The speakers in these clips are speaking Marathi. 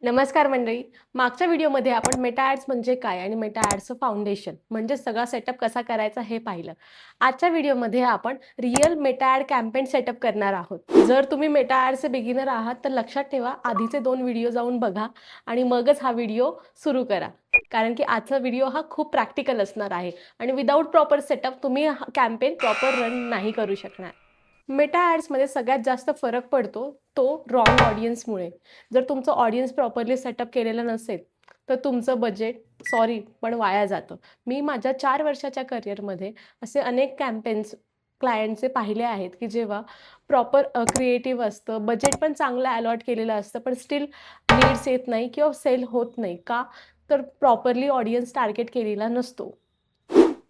नमस्कार मंडळी. मागच्या व्हिडिओमध्ये आपण मेटा ॲड्स म्हणजे काय आणि मेटा ॲड्सचं फाउंडेशन म्हणजे सगळा सेटअप कसा करायचा हे पाहिलं. आजच्या व्हिडिओमध्ये आपण real Meta ad campaign setup करणार आहोत. जर तुम्ही मेटा ॲडचे बिगिनर आहात तर लक्षात ठेवा, आधीचे 2 व्हिडिओ जाऊन बघा आणि मगच हा व्हिडिओ सुरू करा. कारण की आजचा व्हिडिओ हा खूप प्रॅक्टिकल असणार आहे आणि विदाऊट प्रॉपर सेटअप तुम्ही हा कॅम्पेन प्रॉपर रन नाही करू शकणार. मेटा ॲड्समध्ये सगळ्यात जास्त फरक पडतो तो रॉंग ऑडियन्समुळे. जर तुमचं ऑडियन्स प्रॉपरली सेटअप केलेलं नसेल, तर तुमचं बजेट पण वाया जातं. मी माझ्या 4 वर्षाच्या करिअरमध्ये असे अनेक कॅम्पेन्स क्लायंटचे पाहिले आहेत, की जेव्हा प्रॉपर क्रिएटिव्ह असतं, बजेट पण चांगलं अलॉट केलेलं असतं, पण स्टिल लीड्स येत नाही किंवा सेल होत नाही. का? तर प्रॉपरली ऑडियन्स टार्गेट केलेला नसतो.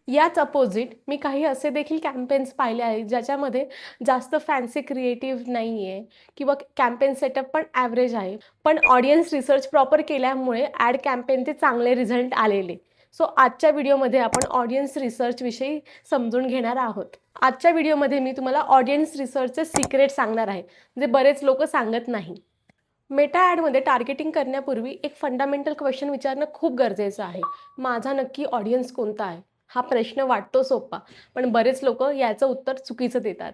याच अपोझिट मी काही असे देखील कॅम्पेन्स पाहिले आहेत, ज्याच्यामध्ये जास्त फॅन्सी क्रिएटिव्ह नाही आहे किंवा कॅम्पेन सेटअप पण ॲव्हरेज आहे. पण ऑडियन्स रिसर्च प्रॉपर केल्यामुळे ॲड कॅम्पेनचे चांगले रिझल्ट आलेले. सो आजच्या व्हिडिओमध्ये आपण ऑडियन्स रिसर्चविषयी समजून घेणार आहोत. आजच्या व्हिडिओमध्ये मी तुम्हाला ऑडियन्स रिसर्चचे सिक्रेट सांगणार आहे, जे बरेच लोक सांगत नाही. मेटा ॲडमध्ये टार्गेटिंग करण्यापूर्वी एक फंडामेंटल क्वेश्चन विचारणं खूप गरजेचं आहे. माझा नक्की ऑडियन्स कोणता आहे? हा प्रश्न वाटतो सोपा, पण बरेच लोक याचं उत्तर चुकीचं देतात.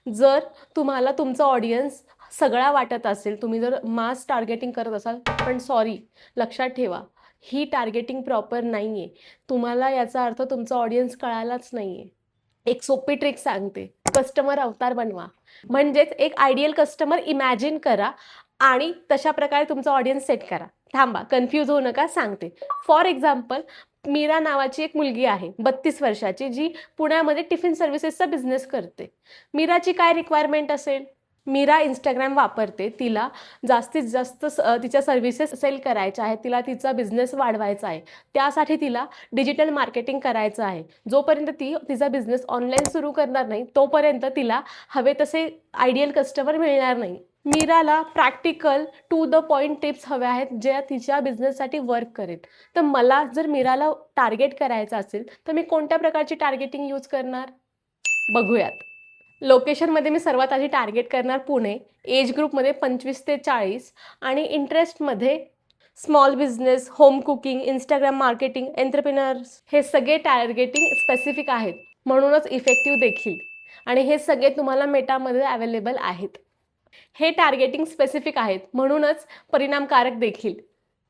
जर तुम्हाला तुमचा ऑडियन्स सगळा वाटत असेल, तुम्ही जर मास टार्गेटिंग करत असाल, पण सॉरी, लक्षात ठेवा, ही टार्गेटिंग प्रॉपर नाही आहे. तुम्हाला याचा अर्थ तुमचा ऑडियन्स कळालाच नाही आहे. एक सोपी ट्रिक सांगते. कस्टमर अवतार बनवा. म्हणजेच एक आयडियल कस्टमर इमॅजिन करा आणि तशा प्रकारे तुमचा ऑडियन्स सेट करा. थांबा, कन्फ्यूज होऊ नका, सांगते. फॉर एक्झाम्पल, मीरा नावाची एक मुलगी आहे 32 वर्षाची, जी पुण्यामध्ये टिफिन सर्व्हिसेसचा बिझनेस करते. मीराची काय रिक्वायरमेंट असेल? मीरा इंस्टाग्राम वापरते. तिला जास्तीत जास्त तिच्या सर्व्हिसेस सेल करायच्या आहेत. तिला तिचा बिझनेस वाढवायचा आहे. त्यासाठी तिला डिजिटल मार्केटिंग करायचं आहे. जोपर्यंत ती तिचा बिझनेस ऑनलाईन सुरू करणार नाही, तोपर्यंत तिला हवे तसे आयडियल कस्टमर मिळणार नाही. मीराला practical to the point tips हव्या आहेत, ज्या तिच्या बिझनेससाठी वर्क करेल. तर मला जर मीराला टार्गेट करायचं असेल, तर मी कोणत्या प्रकारची टार्गेटिंग यूज करणार? बघूयात. लोकेशनमध्ये मी सर्वात आधी टार्गेट करणार पुणे. एज ग्रुपमध्ये 25 ते 40 आणि इंटरेस्टमध्ये small business, home cooking, Instagram marketing, entrepreneurs, हे सगळे टार्गेटिंग स्पेसिफिक आहेत, म्हणूनच इफेक्टिव्ह देखील. आणि हे सगळे तुम्हाला मेटामध्ये अवेलेबल आहेत. हे टार्गेटिंग स्पेसिफिक आहेत, म्हणूनच परिणामकारक देखील.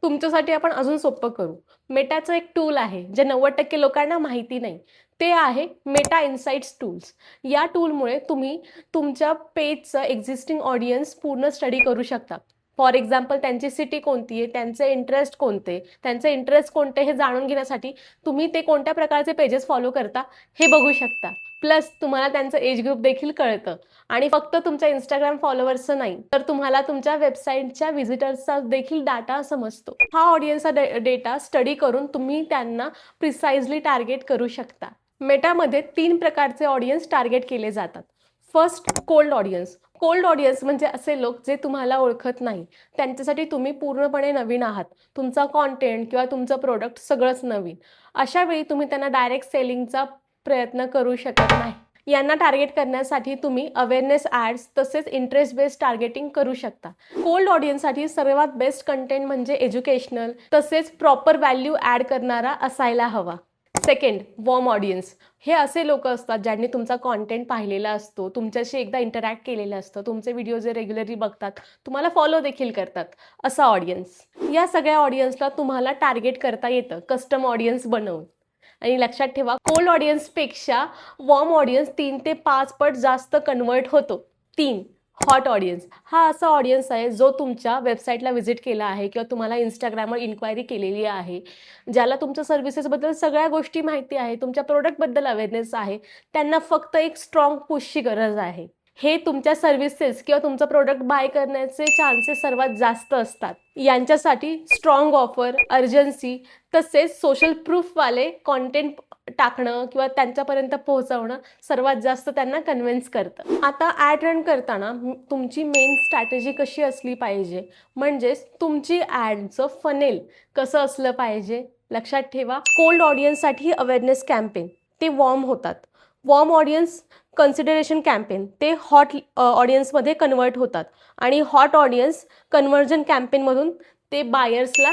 तुमच्यासाठी आपण अजून सोपं करू. मेटाचं एक टूल आहे, जे 90% लोकांना माहिती नाही. ते आहे मेटा इन्साइट्स टूल्स. या टूलमुळे तुम्ही तुमच्या पेजचं एक्झिस्टिंग ऑडियन्स पूर्ण स्टडी करू शकता. फॉर एक्झाम्पल, त्यांची सिटी कोणती आहे, त्यांचे इंटरेस्ट कोणते हे जाणून घेण्यासाठी तुम्ही ते कोणत्या प्रकारचे पेजेस फॉलो करता हे बघू शकता. प्लस तुम्हाला त्यांचं एज ग्रुप देखील कळतं. आणि फक्त तुमच्या इंस्टाग्राम फॉलोअर्सचं नाही, तर तुम्हाला तुमच्या वेबसाईटच्या व्हिजिटर्सचा देखील डाटा समजतो. हा ऑडियन्सचा डेटा स्टडी करून तुम्ही त्यांना प्रिसाइजली टार्गेट करू शकता. मेटामध्ये 3 प्रकारचे ऑडियन्स टार्गेट केले जातात. First, cold audience. Cold audience म्हणजे असे लोक जे तुम्हाला ओळखत नाही. त्यांच्यासाठी तुम्ही पूर्णपणे नवीन आहात. तुमचा कॉन्टेंट किंवा तुमचं प्रोडक्ट सगळंच नवीन. अशा वेळी तुम्ही त्यांना डायरेक्ट सेलिंगचा प्रयत्न करू शकत नाही. यांना टार्गेट करण्यासाठी तुम्ही अवेअरनेस ॲड्स तसेच इंटरेस्ट बेस्ड टार्गेटिंग करू शकता. कोल्ड ऑडियन्ससाठी सर्वात बेस्ट कंटेंट म्हणजे एज्युकेशनल तसेच प्रॉपर व्हॅल्यू ॲड करणारा असायला हवा. Second, warm audience. हे असे लोक असतात ज्यांनी तुमचा कॉन्टेंट पाहिलेला असतो, तुमच्याशी एकदा इंटरॅक्ट केलेलं असतं, तुमचे व्हिडिओ जे रेग्युलरली बघतात, तुम्हाला फॉलो देखील करतात, असा ऑडियन्स. या सगळ्या ऑडियन्सला तुम्हाला टार्गेट करता येतं कस्टम ऑडियन्स बनवून. आणि लक्षात ठेवा, कोल्ड ऑडियन्सपेक्षा वॉर्म ऑडियन्स 3 ते 5 पट जास्त कन्वर्ट होतो. 3, हॉट ऑडियन्स. हा असा ऑडियन्स आहे जो तुमच्या वेबसाईटला व्हिजिट केला आहे किंवा तुम्हाला इंस्टाग्रामवर इन्क्वायरी केलेली आहे, ज्याला तुमच्या सर्व्हिसेसबद्दल सगळ्या गोष्टी माहिती आहे, तुमच्या प्रोडक्टबद्दल अवेअरनेस आहे. त्यांना फक्त एक स्ट्रॉंग पुशची गरज आहे. हे तुमच्या सर्व्हिसेस किंवा तुमचं प्रोडक्ट बाय करण्याचे चान्सेस सर्वात जास्त असतात. यांच्यासाठी स्ट्रॉंग ऑफर, अर्जन्सी तसेच सोशल प्रूफवाले कॉन्टेंट टाकणं किंवा त्यांच्यापर्यंत पोहोचवणं सर्वात जास्त त्यांना कन्व्हिन्स करतं. आता ॲड रन करताना तुमची मेन स्ट्रॅटेजी कशी असली पाहिजे, म्हणजेच तुमची ॲडचं फनेल कसं असलं पाहिजे. लक्षात ठेवा, कोल्ड ऑडियन्ससाठी अवेअरनेस कॅम्पेन ते वॉर्म होतात. वॉर्म ऑडियन्स कन्सिडरेशन कॅम्पेन ते हॉट ऑडियन्समध्ये कन्वर्ट होतात आणि हॉट ऑडियन्स कन्व्हर्जन कॅम्पेनमधून ते बायर्सला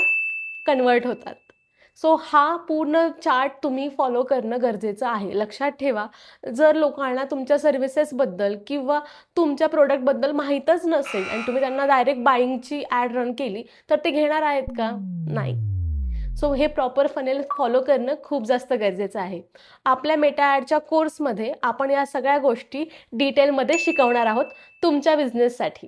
कन्वर्ट होतात. सो हा पूर्ण चार्ट तुम्ही फॉलो करणं गरजेचं आहे. लक्षात ठेवा, जर लोकांना तुमच्या सर्व्हिसेसबद्दल किंवा तुमच्या प्रोडक्टबद्दल माहीतच नसेल आणि तुम्ही त्यांना डायरेक्ट बाईंगची ॲड रन केली, तर ते घेणार आहेत का? नाही. सो हे प्रॉपर फनेल फॉलो करणं खूप जास्त गरजेचं आहे. आपल्या मेटा ॲडच्या कोर्समध्ये आपण या सगळ्या गोष्टी डिटेलमध्ये शिकवणार आहोत तुमच्या बिझनेससाठी.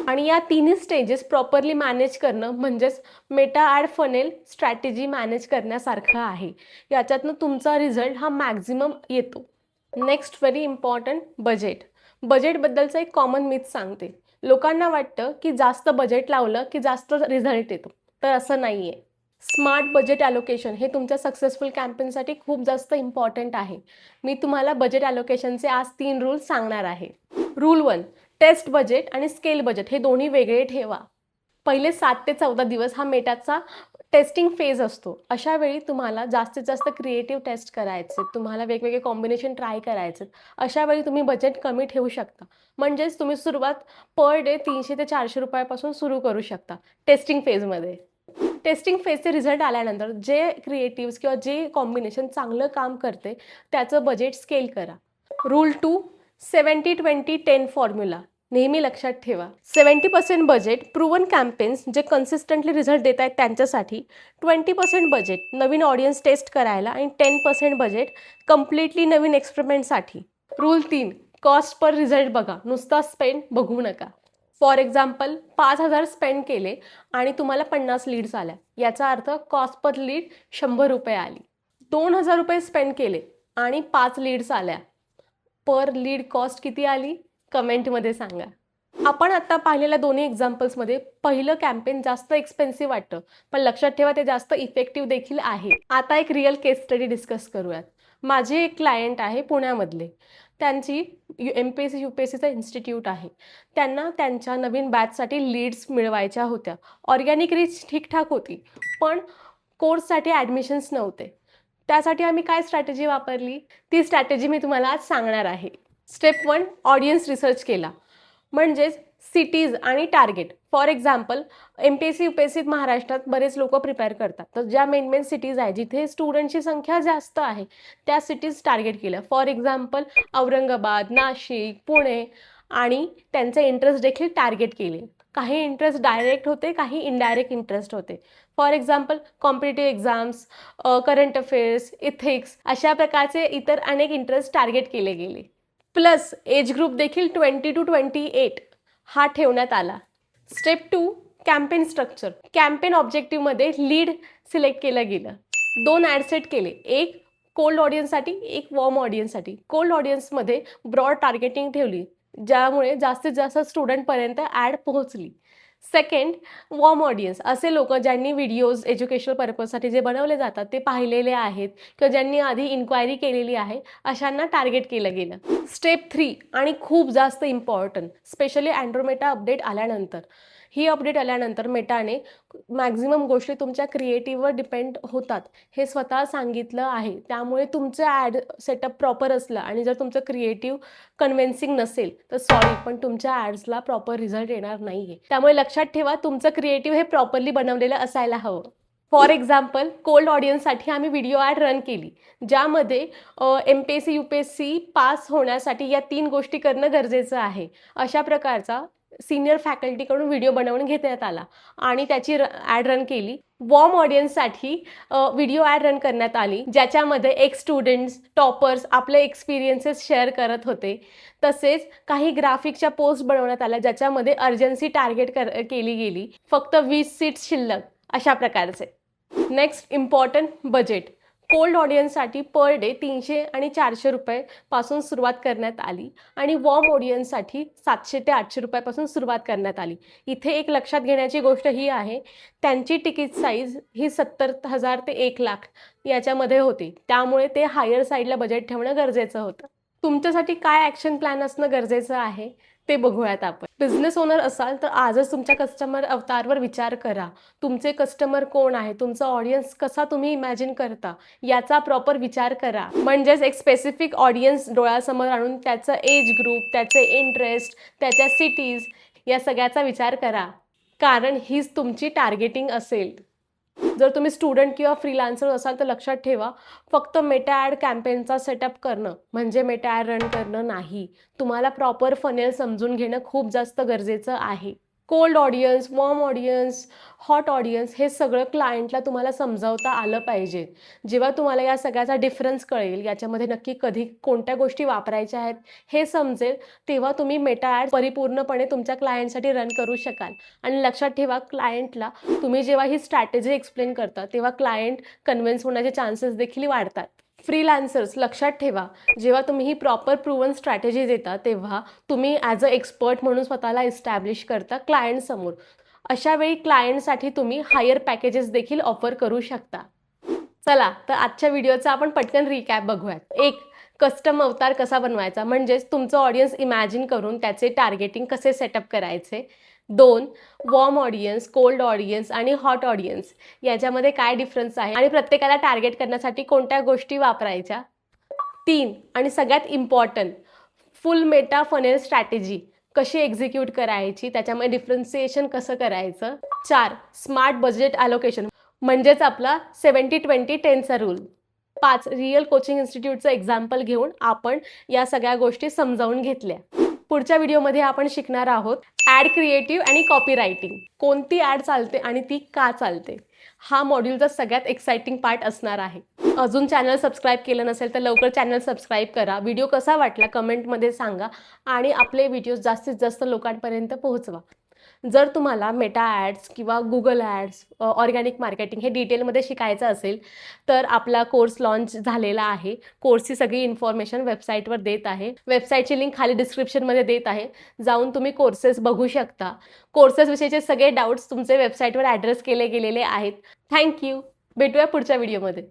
आणि या तिन्ही स्टेजेस प्रॉपरली मॅनेज करणं म्हणजेच Meta ad funnel strategy manage करण्यासारखं आहे. याच्यातनं तुमचा रिझल्ट हा मॅक्झिमम येतो. Next very important, budget. बजेटबद्दलचं एक कॉमन मिथ सांगते. लोकांना वाटतं की जास्त बजेट लावलं की जास्त रिझल्ट येतो, तर असं नाही आहे. स्मार्ट बजेट ॲलोकेशन हे तुमच्या सक्सेसफुल कॅम्पेनसाठी खूप जास्त इम्पॉर्टंट आहे. मी तुम्हाला बजेट ॲलोकेशनचे आज 3 रूल्स सांगणार आहे. रूल 1, टेस्ट बजेट आणि स्केल बजेट हे दोन्ही वेगळे ठेवा. पहिले 7 ते 14 दिवस हा मेटाचा टेस्टिंग फेज असतो. अशा वेळी तुम्हाला जास्तीत जास्त क्रिएटिव्ह टेस्ट करायचे, तुम्हाला वेगवेगळे कॉम्बिनेशन ट्राय करायचे. अशा वेळी तुम्ही बजेट कमी ठेवू शकता. म्हणजेच तुम्ही सुरुवात पर डे 300 ते 400 रुपयापासून सुरू करू शकता टेस्टिंग फेजमध्ये. टेस्टिंग फेजचे रिझल्ट आल्यानंतर जे क्रिएटिव्स किंवा जे कॉम्बिनेशन चांगलं काम करते त्याचं बजेट स्केल करा. रूल 2, 70-20-10 फॉर्म्युला नेहमी लक्षात ठेवा. 70% बजेट प्रूव्हन कॅम्पेन्स जे कन्सिस्टंटली रिझल्ट देत आहेत त्यांच्यासाठी, 20% बजेट नवीन ऑडियन्स टेस्ट करायला आणि 10% बजेट कम्प्लिटली नवीन एक्सपेरिमेंटसाठी. रूल 3, कॉस्ट पर रिझल्ट बघा, नुसता स्पेंड बघू नका. फॉर एक्झाम्पल 5,000 स्पेंड केले आणि तुम्हाला 50 लीड्स आल्या, याचा अर्थ कॉस्ट पर लीड 100 रुपये आली. 2,000 रुपये स्पेंड केले आणि 5 लीड्स आल्या, पर लीड कॉस्ट किती आली? कमेंटमध्ये सांगा. आपण आता पाहिलेल्या दोन्ही एक्झाम्पल्समध्ये पहिलं कॅम्पेन जास्त एक्सपेन्सिव्ह वाटतं, पण लक्षात ठेवा ते जास्त इफेक्टिव्ह देखील आहे. आता एक रिअल केस स्टडी डिस्कस करूयात. माझे एक क्लायंट आहे पुण्यामधले. त्यांची MPSC UPSCचं इन्स्टिट्यूट आहे. त्यांना त्यांच्या नवीन बॅचसाठी लीड्स मिळवायच्या होत्या. ऑर्गॅनिक रीच ठीकठाक होती, पण कोर्ससाठी ॲडमिशन्स नव्हते. त्यासाठी आम्ही काय स्ट्रॅटेजी वापरली, ती स्ट्रॅटेजी मी तुम्हाला आज सांगणार आहे. स्टेप 1, ऑडियन्स रिसर्च केला. म्हणजेच सिटीज आणि target. For example MPSC UPSC महाराष्ट्रात बरेच लोक प्रिपेअर करतात, तर ज्या मेन सिटीज आहे जिथे स्टुडंटची संख्या जास्त आहे त्या सिटीज टार्गेट केल्या. फॉर एक्झाम्पल औरंगाबाद, नाशिक, पुणे, आणि त्यांचे इंटरेस्ट देखील टार्गेट केले. काही इंटरेस्ट डायरेक्ट होते, काही इनडायरेक्ट इंटरेस्ट होते. For example competitive exams, current affairs, ethics, अशा प्रकारचे इतर अनेक इंटरेस्ट टार्गेट केले गेले. प्लस एज ग्रुप देखील 20 to 28 हा ठेवण्यात आला. Step 2, campaign structure. कॅम्पेन ऑब्जेक्टिव्हमध्ये लीड सिलेक्ट केलं गेलं. 2 ॲड सेट केले, एक कोल्ड ऑडियन्ससाठी, एक वॉर्म ऑडियन्ससाठी. कोल्ड ऑडियन्समध्ये ब्रॉड टार्गेटिंग ठेवली, ज्यामुळे जास्तीत जास्त स्टुडंटपर्यंत ॲड पोहोचली. सेकंड, वॉर्म ऑडियन्स, असे लोक ज्यांनी व्हिडिओज एज्युकेशनल पर्पजसाठी जे बनवले जातात ते पाहिलेले आहेत किंवा ज्यांनी आधी इन्क्वायरी केलेली आहे, अशांना टार्गेट केलं गेलं. स्टेप 3 आणि खूप जास्त इम्पॉर्टंट, स्पेशली अँड्रोमेटा अपडेट आल्यानंतर. ही अपडेट आल्यानंतर मेटाने मॅक्झिमम गोष्टी तुमच्या क्रिएटिव्हवर डिपेंड होतात हे स्वतः सांगितलं आहे. त्यामुळे तुमचं ॲड सेटअप प्रॉपर असलं आणि जर तुमचं क्रिएटिव्ह कन्व्हिन्सिंग नसेल तर सॉरी, पण तुमच्या ॲड्सला प्रॉपर रिझल्ट येणार नाही आहे. त्यामुळे लक्षात ठेवा, तुमचं क्रिएटिव्ह हे प्रॉपरली बनवलेलं असायला हवं. फॉर एक्झाम्पल कोल्ड ऑडियन्ससाठी आम्ही व्हिडिओ ॲड रन केली, ज्यामध्ये MPSC UPSC पास होण्यासाठी या 3 गोष्टी करणं गरजेचं आहे. अशा प्रकारचा सिनियर फॅकल्टीकडून व्हिडिओ बनवून घेण्यात आला आणि त्याची ॲड रन केली. वॉर्म ऑडियन्ससाठी व्हिडिओ ॲड रन करण्यात आली, ज्याच्यामध्ये एक स्टुडंट्स, टॉपर्स आपले एक्सपिरियन्सेस शेअर करत होते. तसेच काही ग्राफिकच्या पोस्ट बनवण्यात आल्या, ज्याच्यामध्ये अर्जन्सी टार्गेट केली गेली, फक्त 20 सीट्स शिल्लक, अशा प्रकारचे. Next important, budget. कोल्ड ऑडियन्ससाठी पर डे 300 आणि 400 रुपये सुरुवात करण्यात आली आणि वॉर्म ऑडियन्ससाठी 700 ते 800 रुपयापासून सुरुवात करण्यात आली. इथे एक लक्षात घेण्याची गोष्ट ही आहे, त्यांची तिकीट साईज ही 70,000 ते 1,00,000 याच्यामध्ये होती. त्यामुळे ते हायर साईडला बजेट ठेवणं गरजेचं होतं. तुमच्यासाठी काय ॲक्शन प्लॅन असणं गरजेचं आहे ते बघूयात आपण. बिझनेस ओनर असाल तर आजच तुमच्या कस्टमर अवतारवर विचार करा. तुमचे कस्टमर कोण आहे, तुमचा ऑडियन्स कसा तुम्ही इमॅजिन करता याचा प्रॉपर विचार करा. म्हणजेच एक स्पेसिफिक ऑडियन्स डोळ्यासमोर आणून त्याचं एज ग्रुप, त्याचे इंटरेस्ट, त्याच्या सिटीज या सगळ्याचा विचार करा. कारण हीच तुमची टार्गेटिंग असेल. जर तुम्ही स्टुडंट किंवा फ्रीलान्सर असाल तर लक्षात ठेवा, फक्त मेटा ॲड कॅम्पेनचा सेटअप करणं म्हणजे मेटा ॲड रन करणं नाही. तुम्हाला प्रॉपर फनेल समजून घेणं खूप जास्त गरजेचं आहे. Cold audience, warm audience, hot audience हे सगळं क्लायंटला तुम्हाला समजावता आलं पाहिजे. जेव्हा तुम्हाला या सगळ्याचा डिफरन्स कळेल, याच्यामध्ये नक्की कधी कोणत्या गोष्टी वापरायच्या आहेत हे समजेल, तेव्हा तुम्ही मेटा ॲड परिपूर्णपणे तुमच्या क्लायंटसाठी रन करू शकाल. आणि लक्षात ठेवा, क्लायंटला तुम्ही जेव्हा ही स्ट्रॅटेजी एक्सप्लेन करता, तेव्हा क्लायंट कन्व्हिन्स होण्याचे चान्सेस देखील वाढतात. फ्रीलान्सर्स लक्षात ठेवा, जेव्हा तुम्ही ही प्रॉपर प्रूव्हन स्ट्रॅटेजी देता, तेव्हा तुम्ही ॲज अ एक्सपर्ट म्हणून स्वतःला इस्टॅब्लिश करता क्लायंटसमोर. अशा वेळी क्लायंटसाठी तुम्ही हायर पॅकेजेस देखील ऑफर करू शकता. चला तर आजच्या व्हिडिओचा आपण पटकन रिकॅप बघूयात. 1. कस्टम अवतार कसा बनवायचा, म्हणजेच तुमचं ऑडियन्स इमॅजिन करून त्याचे टार्गेटिंग कसे सेटअप करायचे. 2. वॉर्म ऑडियन्स, कोल्ड ऑडियन्स आणि हॉट ऑडियन्स याच्यामध्ये काय डिफरन्स आहे आणि प्रत्येकाला टार्गेट करण्यासाठी कोणत्या गोष्टी वापरायच्या. 3. आणि सगळ्यात इम्पॉर्टंट, फुल मेटा फनेल स्ट्रॅटेजी कशी एक्झिक्यूट करायची, त्याच्यामध्ये डिफरन्सिएशन कसं करायचं. 4. स्मार्ट बजेट ॲलोकेशन म्हणजेच आपला 70-20-10चा रूल. 5. रिअल कोचिंग इन्स्टिट्यूटचं एक्झाम्पल घेऊन आपण या सगळ्या गोष्टी समजावून घेतल्या. पुढच्या व्हिडिओमध्ये आपण शिकणार आहोत ॲड क्रिएटिव्ह आणि कॉपी रायटिंग. कोणती ॲड चालते आणि ती का चालते, हा मॉड्यूलचा सगळ्यात एक्साइटिंग पार्ट असणार आहे. अजून चॅनल सबस्क्राईब केलं नसेल तर लवकर चॅनल सबस्क्राईब करा. व्हिडिओ कसा वाटला कमेंटमध्ये सांगा आणि आपले व्हिडिओज जास्तीत जास्त लोकांपर्यंत पोहोचवा. जर तुम्हाला मेटा ॲड्स किंवा गुगल ॲड्स, ऑर्गॅनिक मार्केटिंग हे डिटेलमध्ये शिकायचं असेल तर आपला कोर्स लॉन्च झालेला आहे. कोर्सची सगळी इन्फॉर्मेशन वेबसाईटवर देत आहे. वेबसाईटची लिंक खाली डिस्क्रिप्शनमध्ये देत आहे. जाऊन तुम्ही कोर्सेस बघू शकता. कोर्सेसविषयीचे सगळे डाऊट्स तुमचे वेबसाईटवर ॲड्रेस केले गेलेले आहेत. थँक्यू. भेटूया पुढच्या व्हिडिओमध्ये.